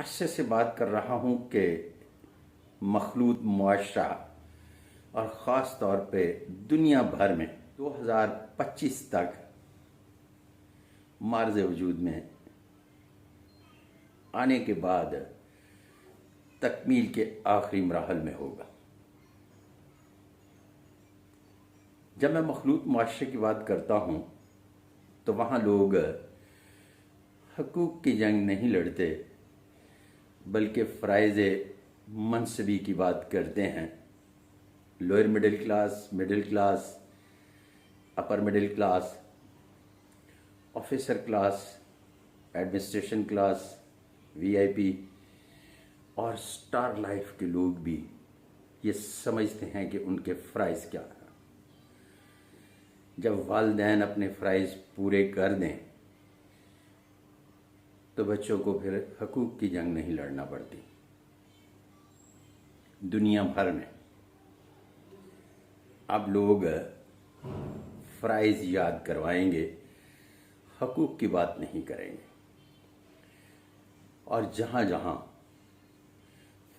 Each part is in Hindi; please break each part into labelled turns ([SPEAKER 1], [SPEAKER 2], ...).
[SPEAKER 1] अरसे से बात कर रहा हूँ कि मखलूत मुआशरा और ख़ास तौर पे दुनिया भर में 2025 तक मार्ज़ वजूद में आने के बाद तकमील के आखिरी मराहल में होगा। जब मैं मखलूत मुआशरे की बात करता हूँ तो वहाँ लोग हकूक़ की जंग नहीं लड़ते बल्कि फ़राइज़ मनसबी की बात करते हैं। Lower middle class, upper middle class, officer class, administration class, VIP और स्टार लाइफ के लोग भी ये समझते हैं कि उनके फ़राइज़ क्या हैं। जब वालिदैन अपने फ़राइज़ पूरे कर दें तो बच्चों को फिर हकूक़ की जंग नहीं लड़ना पड़ती। दुनिया भर में अब लोग फ़राइज़ याद करवाएंगे, हकूक़ की बात नहीं करेंगे। और जहाँ जहाँ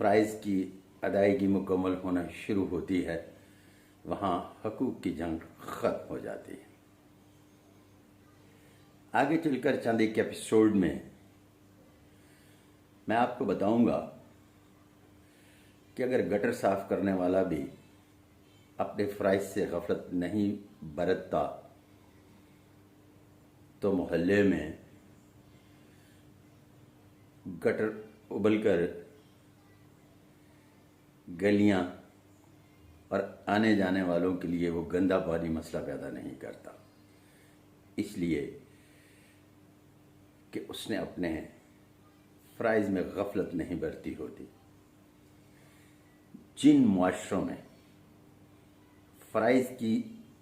[SPEAKER 1] फ़राइज़ की अदायगी मुकम्मल होना शुरू होती है वहाँ हकूक़ की जंग ख़त्म हो जाती है। आगे चलकर चंद एक एपिसोड में मैं आपको बताऊंगा कि अगर गटर साफ़ करने वाला भी अपने फ़राइज़ से गफलत नहीं बरतता तो मोहल्ले में गटर उबलकर गलियां और आने जाने वालों के लिए वो गंदा पानी मसला पैदा नहीं करता, इसलिए कि उसने अपने फ़राइज़ में गफलत नहीं बरती होती। जिन मुआशरों में फ़राइज़ की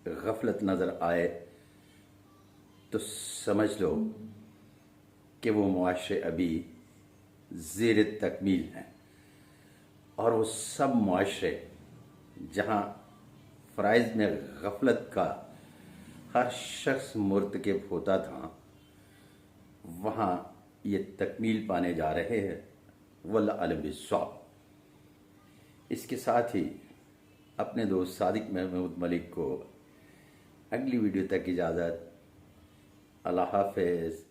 [SPEAKER 1] गफलत नज़र आए तो समझ लो कि वो मुआशरे अभी ज़ेर तकमील हैं, और वो सब मुआशरे जहाँ फ़राइज़ में गफलत का हर शख्स मुर्तकिब होता था वहाँ ये तकमील पाने जा रहे हैं। वल्लाह आलम बिस्सवाब। इसके साथ ही अपने दोस्त सादिक महमूद मलिक को अगली वीडियो तक इजाज़त। अल्लाह हाफ़िज़।